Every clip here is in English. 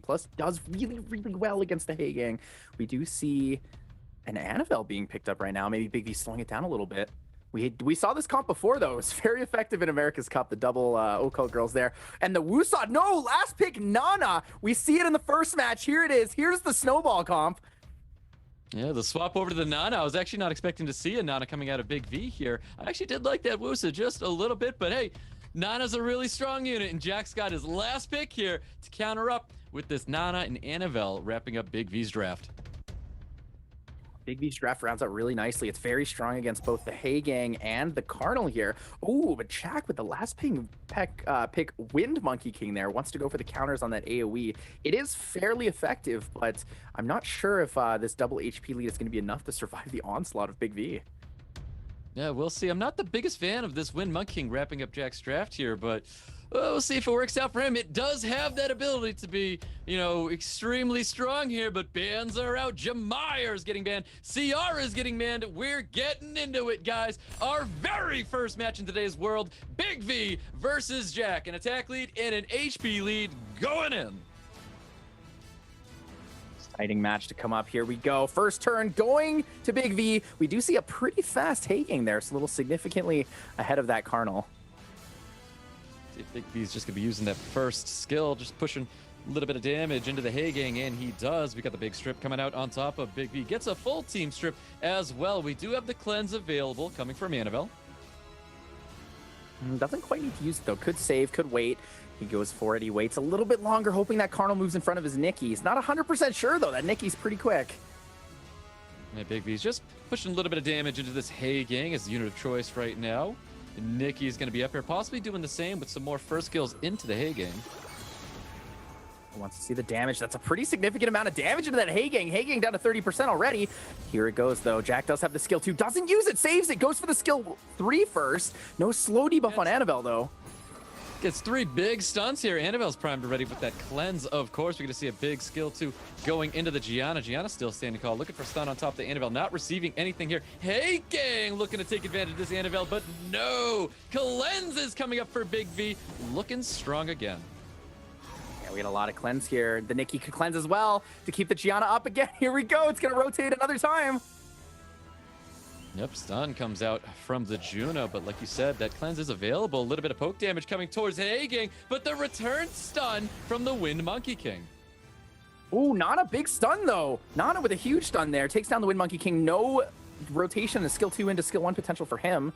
Plus does really, really well against the Hay Gang. We do see an Annabelle being picked up right now. Maybe Big V slowing it down a little bit. We saw this comp before, though. It was very effective in America's Cup, the double Occult girls there. And the Wusa, no, last pick, Nana. We see it in the first match. Here it is. Here's the snowball comp. Yeah, the swap over to the Nana. I was actually not expecting to see a Nana coming out of Big V here. I actually did like that Wusa just a little bit, but hey, Nana's a really strong unit, and Jack's got his last pick here to counter up with this Nana and Annabelle wrapping up Big V's draft. Big V's draft rounds out really nicely. It's very strong against both the Hay Gang and the Cardinal here. Ooh, but Jack with the last pick Wind Monkey King there wants to go for the counters on that AoE. It is fairly effective, but I'm not sure if this double HP lead is going to be enough to survive the onslaught of Big V. Yeah, we'll see. I'm not the biggest fan of this Wind Monkey King wrapping up Jack's draft here, but we'll see if it works out for him. It does have that ability to be, extremely strong here, but bans are out. Jamayer's getting banned. Ciara's getting banned. We're getting into it, guys. Our very first match in today's world, Big V versus Jack. An attack lead and an HP lead going in. Exciting match to come up. Here we go. First turn going to Big V. We do see a pretty fast Hay Gang there. It's a little significantly ahead of that Cardinal. See if Big V's just going to be using that first skill, just pushing a little bit of damage into the Hay Gang, and he does. We got the big strip coming out on top of Big V. Gets a full team strip as well. We do have the cleanse available coming from Annabelle. Doesn't quite need to use it, though. Could save, could wait. He goes for it. He waits a little bit longer, hoping that Cardinal moves in front of his Nikki. He's not 100% sure, though. That Nikki's pretty quick. Yeah, Big V's just pushing a little bit of damage into this Hay Gang as the unit of choice right now. And Nikki's going to be up here, possibly doing the same with some more first kills into the Hay Gang. Wants to see the damage. That's a pretty significant amount of damage into that Hay Gang. Hay Gang down to 30% already. Here it goes, though. Jack does have the skill 2. Doesn't use it. Saves it. Goes for the skill 3 first. No slow debuff on Annabelle, though. Gets 3 big stunts here. Annabelle's primed already with that cleanse, of course. We're going to see a big skill 2 going into the Gianna. Gianna's still standing tall, looking for stun on top of the Annabelle, not receiving anything here. Hey, gang, looking to take advantage of this Annabelle, but no. Cleanse is coming up for Big V, looking strong again. Yeah, we had a lot of cleanse here. The Nikki could cleanse as well to keep the Gianna up again. Here we go. It's going to rotate another time. Yep, stun comes out from the Juno, but like you said, that cleanse is available. A little bit of poke damage coming towards Hay Gang, but the return stun from the Wind Monkey King. Ooh, not a big stun, though. Nana with a huge stun there. Takes down the Wind Monkey King. No rotation of skill 2 into skill 1 potential for him.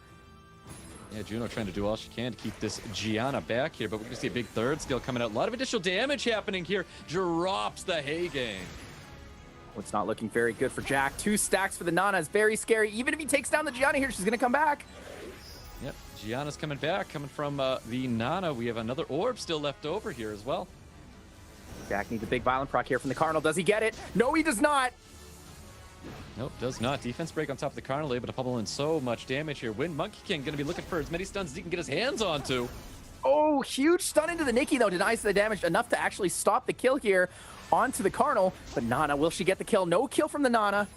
Yeah, Juno trying to do all she can to keep this Gianna back here, but we're going to see a big third skill coming out. A lot of additional damage happening here. Drops the Hay Gang. It's not looking very good for Jack. 2 stacks for the Nana is very scary. Even if he takes down the Gianna here, she's going to come back. Yep, Gianna's coming back, coming from the Nana. We have another orb still left over here as well. Jack needs a big violent proc here from the Cardinal. Does he get it? No, he does not. Nope, does not. Defense break on top of the Cardinal, able to pummel in so much damage here. Wind Monkey King going to be looking for as many stuns as he can get his hands onto. Oh, huge stun into the Nikki, though. Denies the damage enough to actually stop the kill here onto the Cardinal. But Nana, will she get the kill? No kill from the Nana.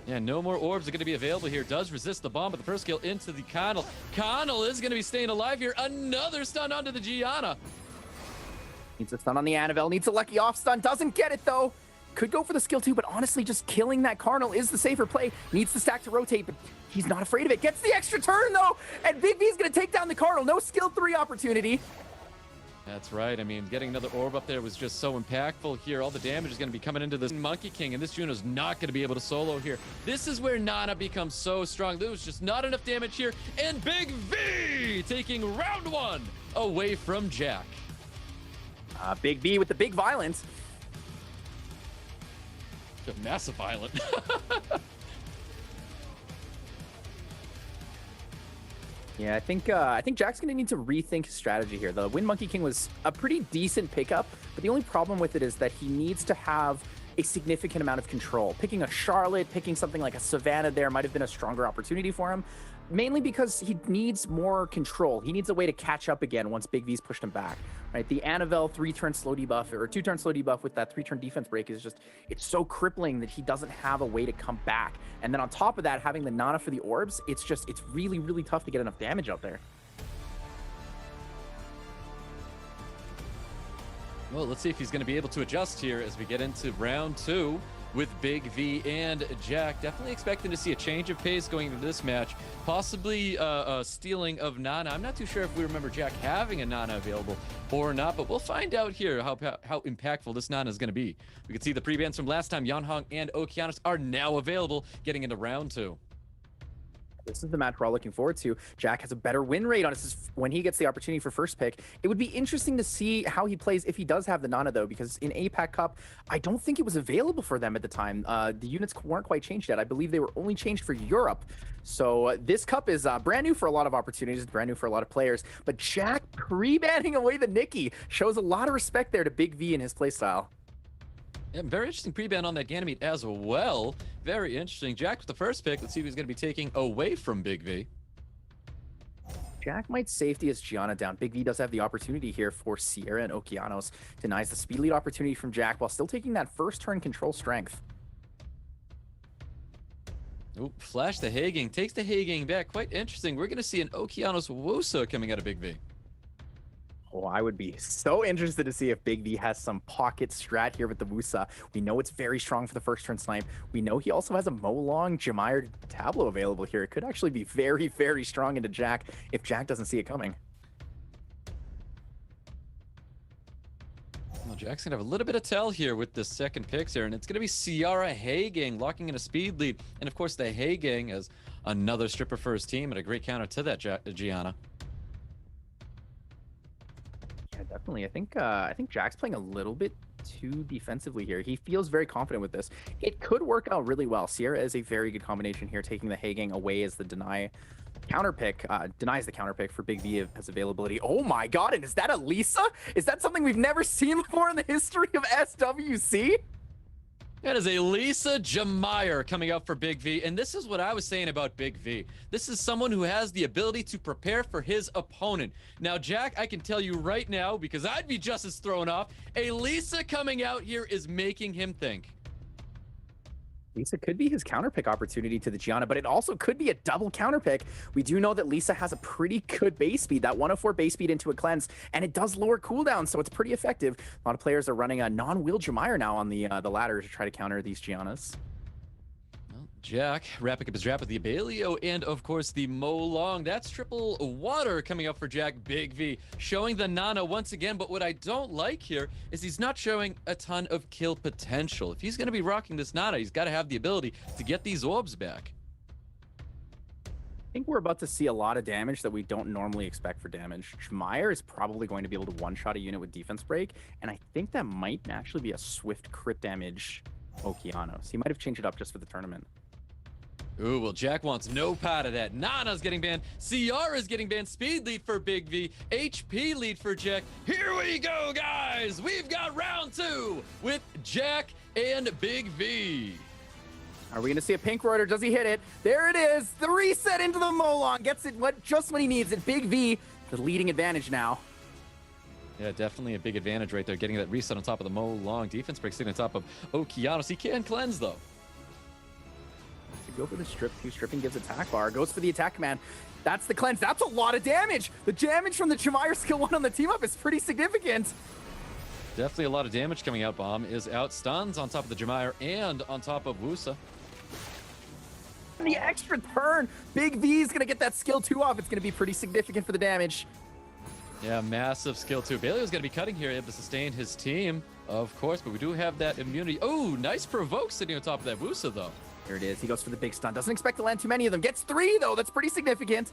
Yeah, no more orbs are going to be available here. Does resist the bomb, but the first kill into the Cardinal. Cardinal is going to be staying alive here. Another stun onto the Gianna. Needs a stun on the Annabelle. Needs a lucky off stun. Doesn't get it, though. Could go for the skill 2, but honestly, just killing that Cardinal is the safer play. Needs the stack to rotate, but he's not afraid of it. Gets the extra turn, though, and Big V's going to take down the Cardinal. No skill 3 opportunity. That's right. I mean, getting another orb up there was just so impactful here. All the damage is going to be coming into this Monkey King, and this Juno's not going to be able to solo here. This is where Nana becomes so strong. There was just not enough damage here, and Big V taking round 1 away from Jack. Big V with the big violence. Massive violent. Yeah, I think Jack's gonna need to rethink his strategy here. The Wind Monkey King was a pretty decent pickup, but the only problem with it is that he needs to have a significant amount of control. Picking a Charlotte, picking something like a Savannah there might have been a stronger opportunity for him, mainly because he needs more control. He needs a way to catch up again once Big V's pushed him back, right? The Annabelle 3-turn slow debuff, or 2-turn slow debuff with that 3-turn defense break is just, it's so crippling that he doesn't have a way to come back. And then on top of that, having the Nana for the orbs, it's really, really tough to get enough damage out there. Well, let's see if he's going to be able to adjust here as we get into round 2 with Big V and Jack. Definitely expecting to see a change of pace going into this match. Possibly a stealing of Nana. I'm not too sure if we remember Jack having a Nana available or not, but we'll find out here how impactful this Nana is going to be. We can see the pre-bans from last time. Yeonhong and Okeanos are now available getting into round 2. This is the match we're all looking forward to. Jack has a better win rate on it when he gets the opportunity for first pick. It would be interesting to see how he plays if he does have the Nana, though, because in APAC Cup, I don't think it was available for them at the time. The units weren't quite changed yet. I believe they were only changed for Europe. So this cup is brand new for a lot of opportunities, brand new for a lot of players. But Jack pre-banning away the Nikki shows a lot of respect there to Big V and his playstyle. Yeah, very interesting pre-ban on that Ganymede as well. Very interesting. Jack with the first pick. Let's see who's going to be taking away from Big V. Jack might safety his Gianna down. Big V does have the opportunity here for Sierra and Okeanos. Denies the speed lead opportunity from Jack while still taking that first turn control strength. Ooh, flash the Hagang. Takes the Hagang back. Quite interesting. We're going to see an Okeanos Wusa coming out of Big V. Oh, I would be so interested to see if Big V has some pocket strat here with the Wusa. We know it's very strong for the first turn snipe. We know he also has a Molong Jamire Tableau available here. It could actually be very, very strong into Jack if Jack doesn't see it coming. Well, Jack's going to have a little bit of tell here with the second picks here, and it's going to be Ciara Hagang locking in a speed lead. And, of course, the Hagang as another stripper for his team and a great counter to that Gianna. Yeah, definitely. I think Jack's playing a little bit too defensively here. He feels very confident with this. It could work out really well. Sierra is a very good combination here, taking the Hagang away as the denies the counter pick for Big V as availability. Oh my god, and is that a Lisa? Is that something we've never seen before in the history of SWC? That is a Lisa Jamire coming out for Big V, and this is what I was saying about Big V. This is someone who has the ability to prepare for his opponent. Now, Jack, I can tell you right now, because I'd be just as thrown off, a Lisa coming out here is making him think. Lisa could be his counter pick opportunity to the Gianna, but it also could be a double counter pick. We do know that Lisa has a pretty good base speed, that 104 base speed into a cleanse, and it does lower cooldown, so it's pretty effective. A lot of players are running a non-wheel Jamire now on the ladder to try to counter these Giannas. Well, Jack wrapping up his wrap with the Abelio and, of course, the Molong. That's triple water coming up for Jack. Big V showing the Nana once again, but what I don't like here is he's not showing a ton of kill potential. If he's going to be rocking this Nana, he's got to have the ability to get these orbs back. I think we're about to see a lot of damage that we don't normally expect for damage. Jamire is probably going to be able to one-shot a unit with defense break, and I think that might actually be a swift crit damage Okeanos. He might have changed it up just for the tournament. Ooh, well, Jack wants no part of that. Nana's getting banned. Ciara's getting banned. Speed lead for Big V. HP lead for Jack. Here we go, guys. We've got round 2 with Jack and Big V. Are we going to see a pink Reuter? Does he hit it? There it is. The reset into the Molong. Gets it just when he needs it. Big V, the leading advantage now. Yeah, definitely a big advantage right there. Getting that reset on top of the Molong. Defense break sitting on top of Okeanos. He can cleanse, though. Go for the strip. Stripping gives attack bar. Goes for the attack command. That's the cleanse. That's a lot of damage. The damage from the Jamire skill 1 on the team up is pretty significant. Definitely a lot of damage coming out. Bomb is out. Stuns on top of the Jamire and on top of Wusa. The extra turn. Big V is going to get that skill 2 off. It's going to be pretty significant for the damage. Yeah, massive skill 2. Bailey's going to be cutting here, able to sustain his team, of course, but we do have that immunity. Oh, nice provoke sitting on top of that Wusa, though. Here it is. He goes for the big stun. Doesn't expect to land too many of them. Gets 3, though. That's pretty significant.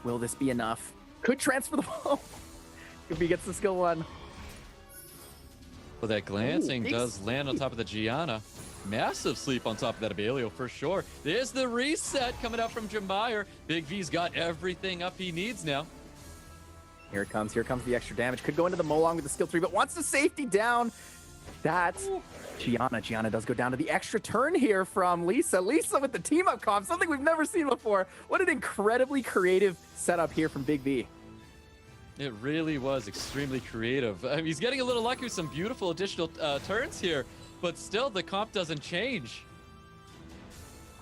Will this be enough? Could transfer the ball if he gets the skill 1. Well, that glancing does land on top of the Gianna. Massive sleep on top of that Abelio for sure. There's the reset coming out from Jamire. Big V's got everything up he needs now. Here it comes. Here comes the extra damage. Could go into the Molong with the skill 3, but wants the safety down. That's Gianna. Gianna does go down to the extra turn here from Lisa. Lisa with the team up comp, something we've never seen before. What an incredibly creative setup here from Big V. It really was extremely creative. I mean, he's getting a little lucky with some beautiful additional turns here, but still the comp doesn't change.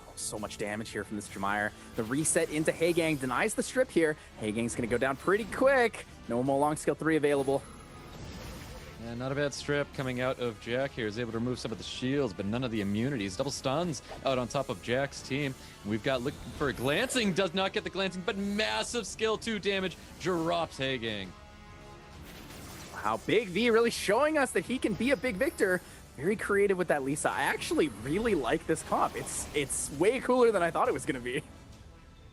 Oh, so much damage here from this Jamire. The reset into Hagang denies the strip here. Hagang's going to go down pretty quick. No Molong skill 3 available. Yeah, not a bad strip coming out of Jack here. Is able to remove some of the shields, but none of the immunities. Double stuns out on top of Jack's team. We've got looking for a glancing. Does not get the glancing, but massive skill 2 damage. Drops Hagang. Wow, Big V really showing us that he can be a big victor. Very creative with that Lisa. I actually really like this comp. It's way cooler than I thought it was going to be.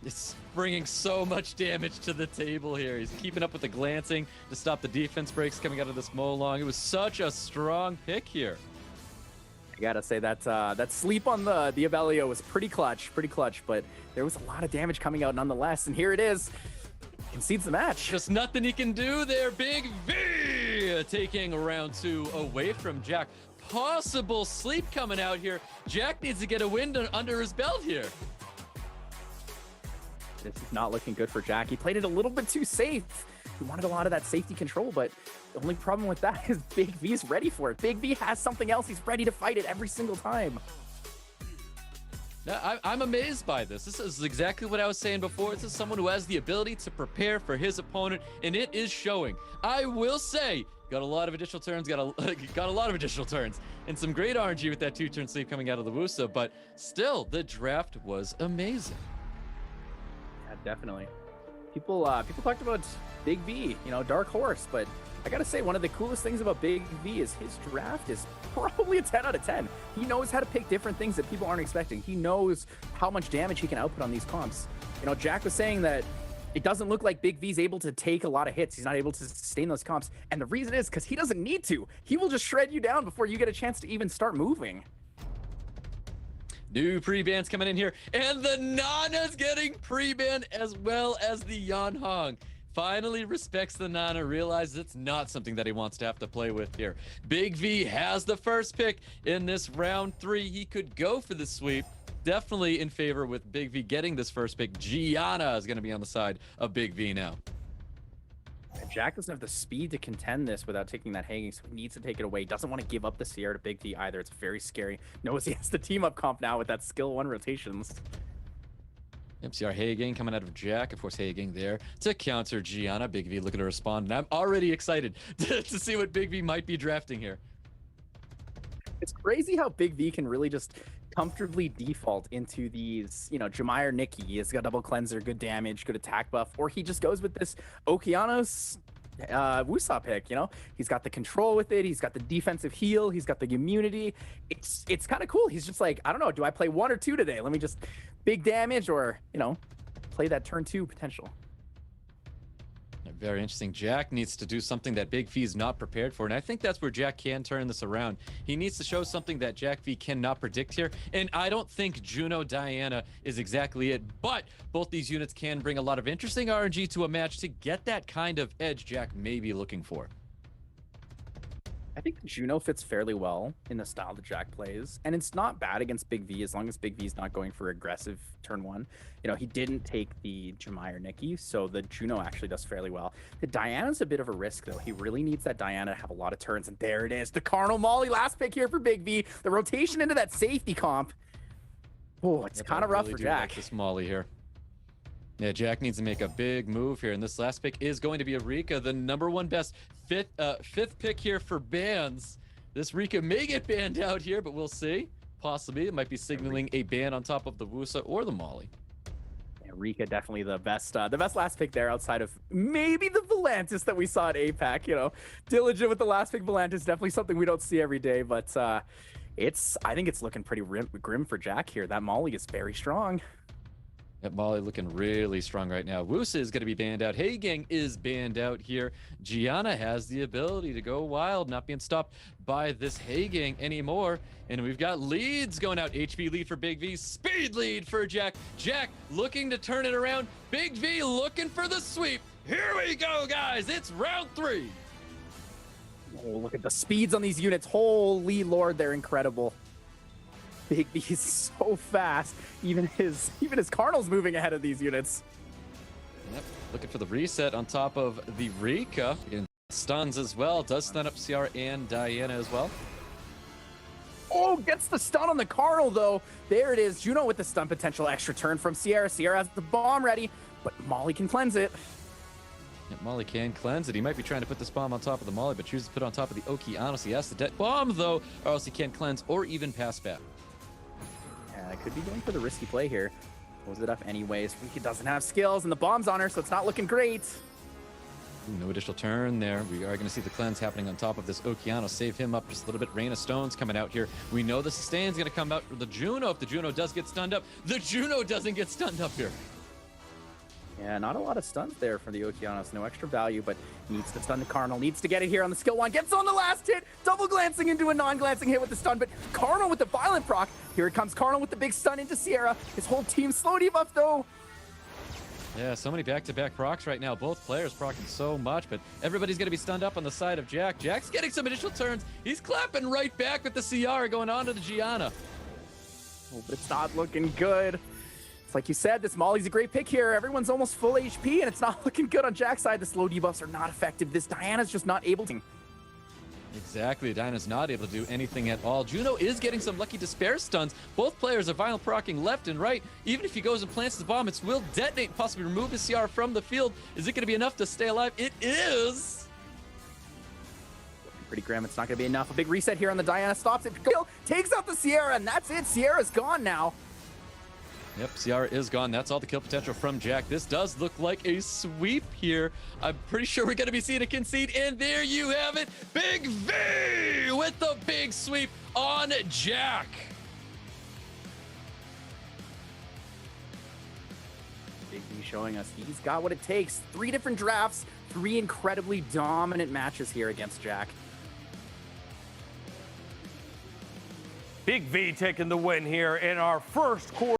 It's bringing so much damage to the table here. He's keeping up with the glancing to stop the defense breaks coming out of this Molong. It was such a strong pick here. I gotta say that that sleep on the Abelio was pretty clutch, but there was a lot of damage coming out nonetheless. And here it is. Concedes the match. Just nothing he can do there. Big V taking round 2 away from Jack. Possible sleep coming out here. Jack needs to get a win under his belt here. This is not looking good for Jack. He played it a little bit too safe. He wanted a lot of that safety control, but the only problem with that is Big V's ready for it. Big V has something else. He's ready to fight it every single time. Now, I'm amazed by this. This is exactly what I was saying before. This is someone who has the ability to prepare for his opponent, and it is showing. I will say, got a lot of additional turns, got a lot of additional turns, and some great RNG with that 2-turn sleep coming out of the Wusa, but still, the draft was amazing. Yeah, definitely. People talked about Big V, you know, dark horse, but I gotta say, one of the coolest things about Big V is his draft is probably a 10 out of 10. He knows how to pick different things that people aren't expecting. He knows how much damage he can output on these comps. You know, Jack was saying that it doesn't look like Big V's able to take a lot of hits. He's not able to sustain those comps. And the reason is because he doesn't need to. He will just shred you down before you get a chance to even start moving. New pre-bans coming in here, and the Nana's getting pre-banned as well as the Yanhong. Finally respects the Nana, realizes it's not something that he wants to have to play with here. Big V has the first pick in this round 3. He could go for the sweep. Definitely in favor with Big V getting this first pick. Gianna is going to be on the side of Big V now. Jack doesn't have the speed to contend this without taking that hanging, so he needs to take it away. Doesn't want to give up the Sierra to Big V either. It's very scary. Knows he has the team up comp now with that skill 1 rotations. MCR Hagang coming out of Jack. Of course, Hagang there to counter Gianna. Big V looking to respond, and I'm already excited to see what Big V might be drafting here. It's crazy how Big V can really just comfortably default into these, you know, Jemai or Nikki. He's got double cleanser, good damage, good attack buff, or he just goes with this Okeanos Wusa pick, you know? He's got the control with it, he's got the defensive heal, he's got the immunity. It's kind of cool. He's just like, I don't know, do I play 1 or 2 today? Let me just big damage or, you know, play that turn 2 potential. Very interesting. Jack needs to do something that Big V is not prepared for, and I think that's where Jack can turn this around. He needs to show something that Jack V cannot predict here, and I don't think Juno Diana is exactly it, but both these units can bring a lot of interesting RNG to a match to get that kind of edge Jack may be looking for. I think Juno fits fairly well in the style that Jack plays, and it's not bad against Big V as long as Big V's not going for aggressive turn 1. You know, he didn't take the Jemai or Nikki, so the Juno actually does fairly well. The Diana's a bit of a risk, though. He really needs that Diana to have a lot of turns, and there it is. The Carnal Molly last pick here for Big V. The rotation into that safety comp. Oh, it's kind of rough for Jack. Like this Molly here. Yeah, Jack needs to make a big move here, and this last pick is going to be a Rika, the #1 best fifth pick here for bans. This Rika may get banned out here, but we'll see. Possibly, it might be signaling a ban on top of the Wusa or the Molly. Yeah, Rika definitely the best last pick there, outside of maybe the Volantis that we saw at APAC. You know, Diligent with the last pick Volantis, definitely something we don't see every day, but I think it's looking pretty grim for Jack here. That Molly is very strong. That Molly looking really strong right now. Wusa is going to be banned out. Hagang is banned out here. Gianna has the ability to go wild, not being stopped by this Hagang anymore. And we've got leads going out. HP lead for Big V. Speed lead for Jack. Jack looking to turn it around. Big V looking for the sweep. Here we go, guys. It's round 3. Oh, look at the speeds on these units. Holy Lord, they're incredible. Big V is so fast. Even his Cardinal's moving ahead of these units. Yep, looking for the reset on top of the Rika. Getting stuns as well. Does stun up CR and Diana as well. Oh, gets the stun on the Cardinal, though. There it is. Juno with the stun potential. Extra turn from Sierra. Sierra has the bomb ready, but Molly can cleanse it. Yeah, Molly can cleanse it. He might be trying to put this bomb on top of the Molly, but chooses to put it on top of the Okeanos. He has to detonate bomb, though, or else he can't cleanse or even pass back. Yeah, I could be going for the risky play here. Pulls it up anyways. Rika doesn't have skills, and the bomb's on her, so it's not looking great. No additional turn there. We are going to see the cleanse happening on top of this Okeanos. Save him up just a little bit. Rain of Stones coming out here. We know the sustain's going to come out for the Juno. If the Juno does get stunned up, the Juno doesn't get stunned up here. Yeah, not a lot of stuns there for the Okeanos. No extra value, but needs to stun the Cardinal. Needs to get it here on the skill one. Gets on the last hit. Double glancing into a non-glancing hit with the stun, but Cardinal with the violent proc. Here it comes. Cardinal with the big stun into Sierra. His whole team slow debuff, though. Yeah, so many back-to-back procs right now. Both players procking so much, but everybody's going to be stunned up on the side of Jack. Jack's getting some initial turns. He's clapping right back with the CR going on to the Gianna. Oh, but it's not looking good. Like you said, this Molly's a great pick here. Everyone's almost full HP, and it's not looking good on Jack's side. The slow debuffs are not effective. This Diana's just not able to. Exactly, Diana's not able to do anything at all. Juno is getting some lucky despair stuns. Both players are violent procking left and right. Even if he goes and plants the bomb, it will detonate and possibly remove his CR from the field. Is it going to be enough to stay alive? It is! Pretty grim. It's not going to be enough. A big reset here on the Diana. Stops it. Takes out the Sierra, and that's it. Sierra's gone now. Yep, Ciara is gone. That's all the kill potential from Jack. This does look like a sweep here. I'm pretty sure we're going to be seeing a concede, and there you have it. Big V with the big sweep on Jack. Big V showing us he's got what it takes. 3 different drafts, 3 incredibly dominant matches here against Jack. Big V taking the win here in our first quarter.